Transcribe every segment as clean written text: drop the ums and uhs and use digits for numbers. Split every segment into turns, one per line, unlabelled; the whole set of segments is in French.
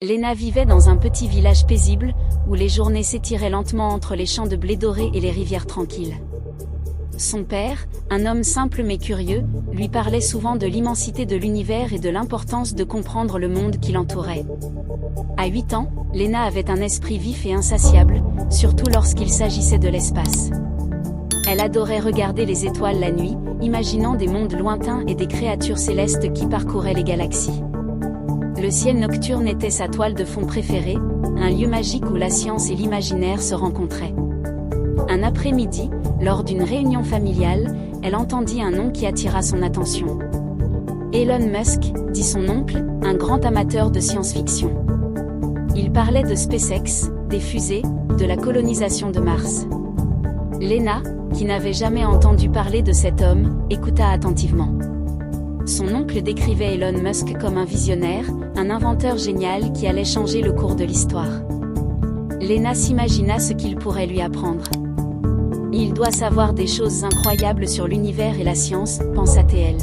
Lena vivait dans un petit village paisible, où les journées s'étiraient lentement entre les champs de blé doré et les rivières tranquilles. Son père, un homme simple mais curieux, lui parlait souvent de l'immensité de l'univers et de l'importance de comprendre le monde qui l'entourait. À 8 ans, Lena avait un esprit vif et insatiable, surtout lorsqu'il s'agissait de l'espace. Elle adorait regarder les étoiles la nuit, imaginant des mondes lointains et des créatures célestes qui parcouraient les galaxies. Le ciel nocturne était sa toile de fond préférée, un lieu magique où la science et l'imaginaire se rencontraient. Un après-midi, lors d'une réunion familiale, elle entendit un nom qui attira son attention. Elon Musk, dit son oncle, un grand amateur de science-fiction. Il parlait de SpaceX, des fusées, de la colonisation de Mars. Lena, qui n'avait jamais entendu parler de cet homme, écouta attentivement. Son oncle décrivait Elon Musk comme un visionnaire, un inventeur génial qui allait changer le cours de l'histoire. Lena s'imagina ce qu'il pourrait lui apprendre. Il doit savoir des choses incroyables sur l'univers et la science, pensa-t-elle.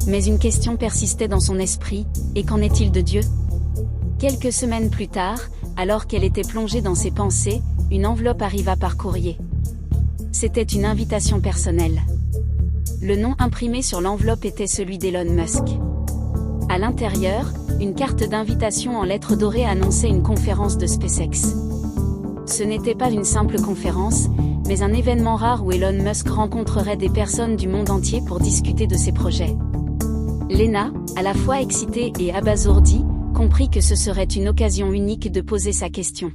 Mais une question persistait dans son esprit, et qu'en est-il de Dieu ? Quelques semaines plus tard, alors qu'elle était plongée dans ses pensées, une enveloppe arriva par courrier. C'était une invitation personnelle. Le nom imprimé sur l'enveloppe était celui d'Elon Musk. À l'intérieur, une carte d'invitation en lettres dorées annonçait une conférence de SpaceX. Ce n'était pas une simple conférence, mais un événement rare où Elon Musk rencontrerait des personnes du monde entier pour discuter de ses projets. Lena, à la fois excitée et abasourdie, comprit que ce serait une occasion unique de poser sa question.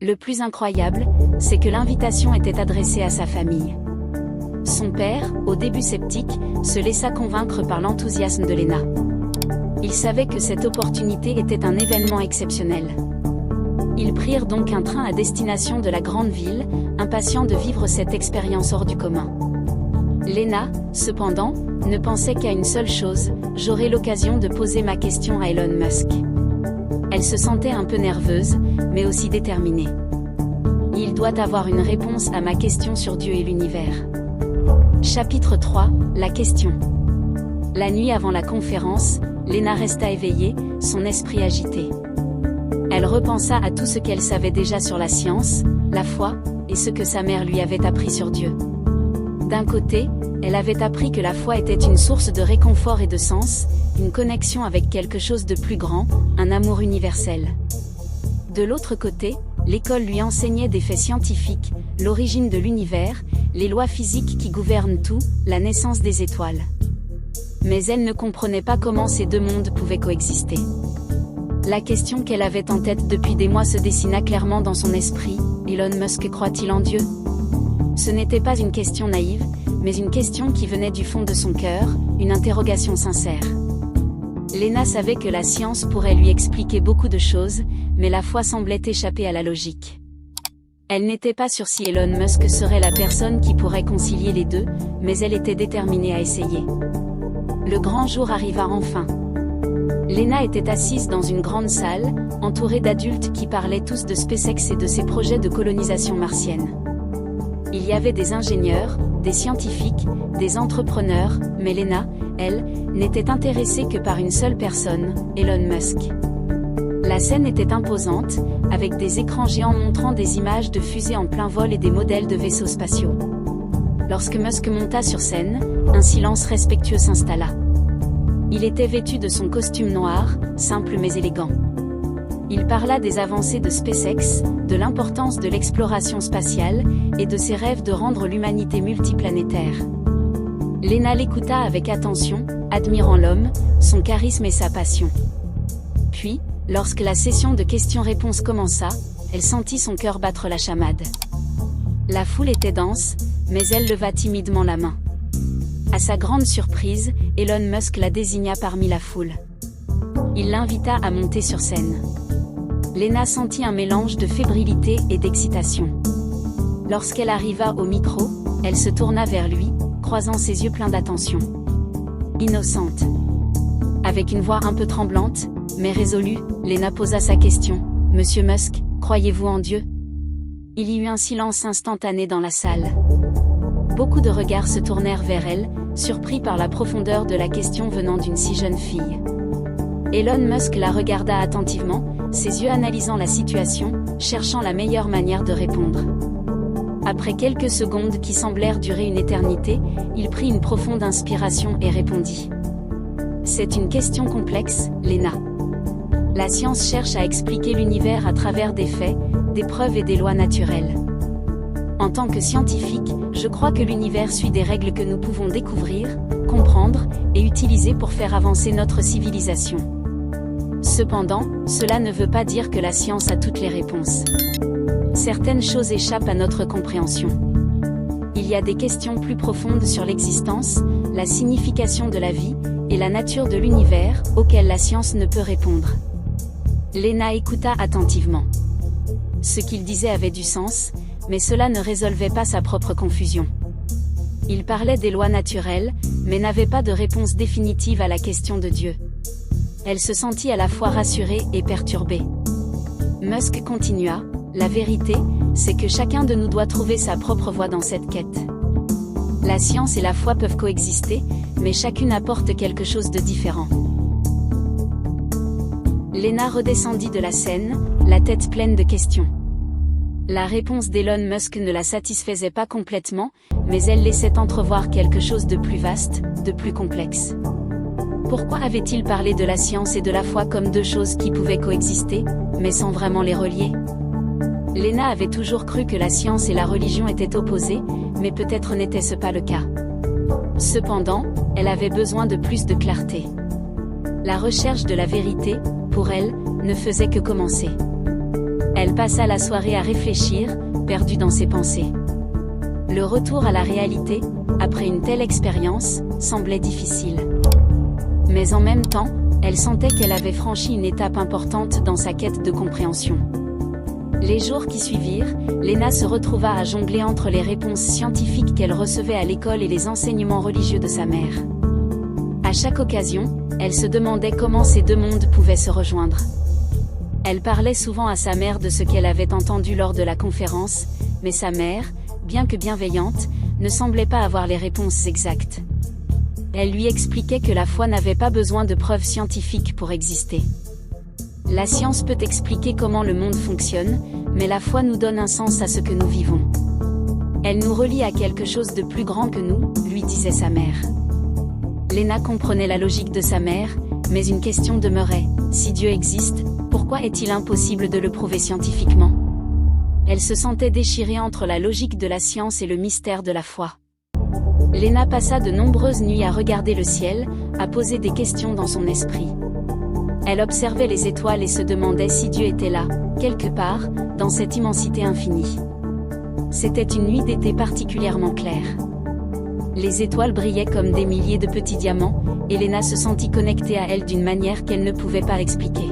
Le plus incroyable, c'est que l'invitation était adressée à sa famille. Son père, au début sceptique, se laissa convaincre par l'enthousiasme de Lena. Il savait que cette opportunité était un événement exceptionnel. Ils prirent donc un train à destination de la grande ville, impatients de vivre cette expérience hors du commun. Lena, cependant, ne pensait qu'à une seule chose: j'aurai l'occasion de poser ma question à Elon Musk. Elle se sentait un peu nerveuse, mais aussi déterminée. Il doit avoir une réponse à ma question sur Dieu et l'univers. Chapitre 3, la question. La nuit avant la conférence, Lena resta éveillée, son esprit agité. Elle repensa à tout ce qu'elle savait déjà sur la science, la foi, et ce que sa mère lui avait appris sur Dieu. D'un côté, elle avait appris que la foi était une source de réconfort et de sens, une connexion avec quelque chose de plus grand, un amour universel. De l'autre côté, l'école lui enseignait des faits scientifiques, l'origine de l'univers, les lois physiques qui gouvernent tout, la naissance des étoiles. Mais elle ne comprenait pas comment ces deux mondes pouvaient coexister. La question qu'elle avait en tête depuis des mois se dessina clairement dans son esprit: Elon Musk croit-il en Dieu ? Ce n'était pas une question naïve, mais une question qui venait du fond de son cœur, une interrogation sincère. Lena savait que la science pourrait lui expliquer beaucoup de choses, mais la foi semblait échapper à la logique. Elle n'était pas sûre si Elon Musk serait la personne qui pourrait concilier les deux, mais elle était déterminée à essayer. Le grand jour arriva enfin. Lena était assise dans une grande salle, entourée d'adultes qui parlaient tous de SpaceX et de ses projets de colonisation martienne. Il y avait des ingénieurs, des scientifiques, des entrepreneurs, mais Lena, elle, n'était intéressée que par une seule personne, Elon Musk. La scène était imposante, avec des écrans géants montrant des images de fusées en plein vol et des modèles de vaisseaux spatiaux. Lorsque Musk monta sur scène, un silence respectueux s'installa. Il était vêtu de son costume noir, simple mais élégant. Il parla des avancées de SpaceX, de l'importance de l'exploration spatiale, et de ses rêves de rendre l'humanité multiplanétaire. Lena l'écouta avec attention, admirant l'homme, son charisme et sa passion. Puis, lorsque la session de questions-réponses commença, elle sentit son cœur battre la chamade. La foule était dense, mais elle leva timidement la main. À sa grande surprise, Elon Musk la désigna parmi la foule. Il l'invita à monter sur scène. Lena sentit un mélange de fébrilité et d'excitation. Lorsqu'elle arriva au micro, elle se tourna vers lui, croisant ses yeux pleins d'attention. Innocente. Avec une voix un peu tremblante, mais résolue, Lena posa sa question: Monsieur Musk, croyez-vous en Dieu ? Il y eut un silence instantané dans la salle. Beaucoup de regards se tournèrent vers elle, surpris par la profondeur de la question venant d'une si jeune fille. Elon Musk la regarda attentivement, ses yeux analysant la situation, cherchant la meilleure manière de répondre. Après quelques secondes qui semblèrent durer une éternité, il prit une profonde inspiration et répondit. C'est une question complexe, Lena. La science cherche à expliquer l'univers à travers des faits, des preuves et des lois naturelles. En tant que scientifique, je crois que l'univers suit des règles que nous pouvons découvrir, comprendre et utiliser pour faire avancer notre civilisation. Cependant, cela ne veut pas dire que la science a toutes les réponses. Certaines choses échappent à notre compréhension. Il y a des questions plus profondes sur l'existence, la signification de la vie, et la nature de l'univers, auxquelles la science ne peut répondre. Lena écouta attentivement. Ce qu'il disait avait du sens, mais cela ne résolvait pas sa propre confusion. Il parlait des lois naturelles, mais n'avait pas de réponse définitive à la question de Dieu. Elle se sentit à la fois rassurée et perturbée. Musk continua, « La vérité, c'est que chacun de nous doit trouver sa propre voie dans cette quête. La science et la foi peuvent coexister, mais chacune apporte quelque chose de différent. » Lena redescendit de la scène, la tête pleine de questions. La réponse d'Elon Musk ne la satisfaisait pas complètement, mais elle laissait entrevoir quelque chose de plus vaste, de plus complexe. Pourquoi avait-il parlé de la science et de la foi comme deux choses qui pouvaient coexister, mais sans vraiment les relier? Lena avait toujours cru que la science et la religion étaient opposées, mais peut-être n'était-ce pas le cas. Cependant, elle avait besoin de plus de clarté. La recherche de la vérité, pour elle, ne faisait que commencer. Elle passa la soirée à réfléchir, perdue dans ses pensées. Le retour à la réalité, après une telle expérience, semblait difficile. Mais en même temps, elle sentait qu'elle avait franchi une étape importante dans sa quête de compréhension. Les jours qui suivirent, Lena se retrouva à jongler entre les réponses scientifiques qu'elle recevait à l'école et les enseignements religieux de sa mère. À chaque occasion, elle se demandait comment ces deux mondes pouvaient se rejoindre. Elle parlait souvent à sa mère de ce qu'elle avait entendu lors de la conférence, mais sa mère, bien que bienveillante, ne semblait pas avoir les réponses exactes. Elle lui expliquait que la foi n'avait pas besoin de preuves scientifiques pour exister. La science peut expliquer comment le monde fonctionne, mais la foi nous donne un sens à ce que nous vivons. Elle nous relie à quelque chose de plus grand que nous, lui disait sa mère. Lena comprenait la logique de sa mère, mais une question demeurait, si Dieu existe, pourquoi est-il impossible de le prouver scientifiquement? Elle se sentait déchirée entre la logique de la science et le mystère de la foi. Lena passa de nombreuses nuits à regarder le ciel, à poser des questions dans son esprit. Elle observait les étoiles et se demandait si Dieu était là, quelque part, dans cette immensité infinie. C'était une nuit d'été particulièrement claire. Les étoiles brillaient comme des milliers de petits diamants, et Lena se sentit connectée à elles d'une manière qu'elle ne pouvait pas expliquer.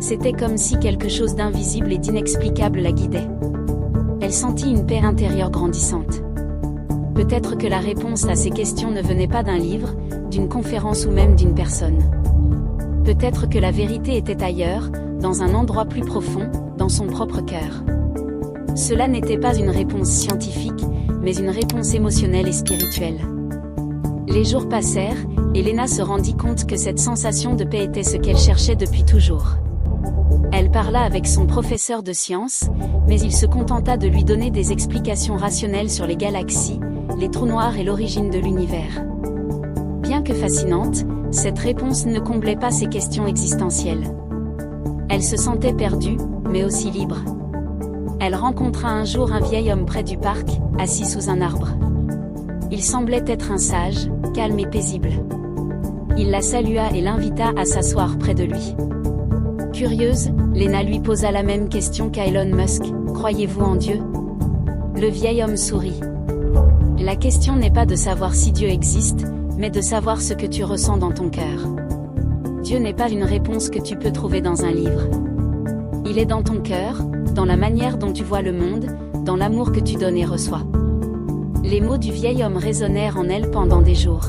C'était comme si quelque chose d'invisible et d'inexplicable la guidait. Elle sentit une paix intérieure grandissante. Peut-être que la réponse à ces questions ne venait pas d'un livre, d'une conférence ou même d'une personne. Peut-être que la vérité était ailleurs, dans un endroit plus profond, dans son propre cœur. Cela n'était pas une réponse scientifique, mais une réponse émotionnelle et spirituelle. Les jours passèrent, et Lena se rendit compte que cette sensation de paix était ce qu'elle cherchait depuis toujours. Elle parla avec son professeur de sciences, mais il se contenta de lui donner des explications rationnelles sur les galaxies, les trous noirs et l'origine de l'univers. Bien que fascinante, cette réponse ne comblait pas ses questions existentielles. Elle se sentait perdue, mais aussi libre. Elle rencontra un jour un vieil homme près du parc, assis sous un arbre. Il semblait être un sage, calme et paisible. Il la salua et l'invita à s'asseoir près de lui. Curieuse, Lena lui posa la même question qu'à Elon Musk, « Croyez-vous en Dieu ?» Le vieil homme sourit. « La question n'est pas de savoir si Dieu existe, mais de savoir ce que tu ressens dans ton cœur. Dieu n'est pas une réponse que tu peux trouver dans un livre. Il est dans ton cœur, dans la manière dont tu vois le monde, dans l'amour que tu donnes et reçois. » Les mots du vieil homme résonnèrent en elle pendant des jours.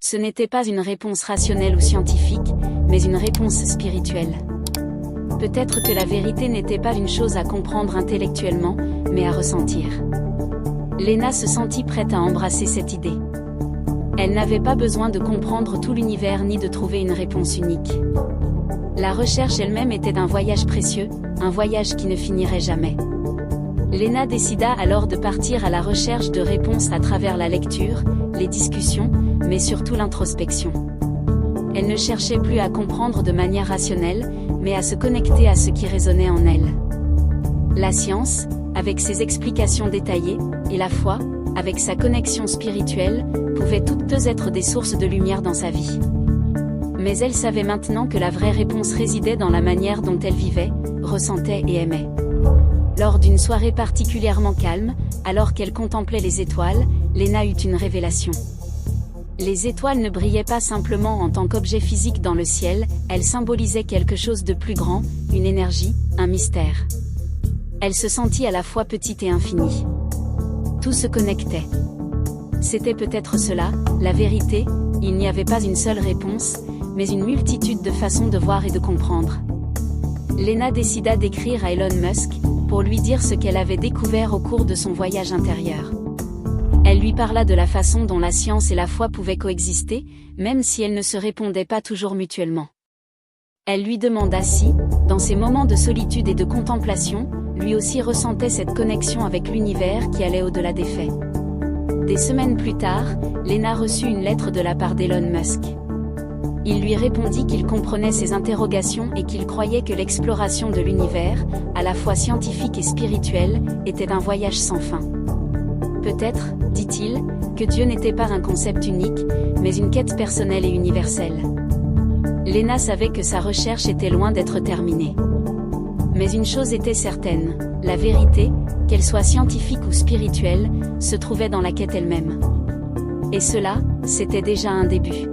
Ce n'était pas une réponse rationnelle ou scientifique, mais une réponse spirituelle. Peut-être que la vérité n'était pas une chose à comprendre intellectuellement, mais à ressentir. Lena se sentit prête à embrasser cette idée. Elle n'avait pas besoin de comprendre tout l'univers ni de trouver une réponse unique. La recherche elle-même était d'un voyage précieux, un voyage qui ne finirait jamais. Lena décida alors de partir à la recherche de réponses à travers la lecture, les discussions, mais surtout l'introspection. Elle ne cherchait plus à comprendre de manière rationnelle, mais à se connecter à ce qui résonnait en elle. La science, avec ses explications détaillées, et la foi, avec sa connexion spirituelle, pouvaient toutes deux être des sources de lumière dans sa vie. Mais elle savait maintenant que la vraie réponse résidait dans la manière dont elle vivait, ressentait et aimait. Lors d'une soirée particulièrement calme, alors qu'elle contemplait les étoiles, Lena eut une révélation. Les étoiles ne brillaient pas simplement en tant qu'objet physique dans le ciel, elles symbolisaient quelque chose de plus grand, une énergie, un mystère. Elle se sentit à la fois petite et infinie. Tout se connectait. C'était peut-être cela, la vérité, il n'y avait pas une seule réponse, mais une multitude de façons de voir et de comprendre. Lena décida d'écrire à Elon Musk, pour lui dire ce qu'elle avait découvert au cours de son voyage intérieur. Elle lui parla de la façon dont la science et la foi pouvaient coexister, même si elles ne se répondaient pas toujours mutuellement. Elle lui demanda si, dans ses moments de solitude et de contemplation, lui aussi ressentait cette connexion avec l'univers qui allait au-delà des faits. Des semaines plus tard, Lena reçut une lettre de la part d'Elon Musk. Il lui répondit qu'il comprenait ses interrogations et qu'il croyait que l'exploration de l'univers, à la fois scientifique et spirituelle, était un voyage sans fin. Peut-être, dit-il, que Dieu n'était pas un concept unique, mais une quête personnelle et universelle. Lena savait que sa recherche était loin d'être terminée. Mais une chose était certaine, la vérité, qu'elle soit scientifique ou spirituelle, se trouvait dans la quête elle-même. Et cela, c'était déjà un début.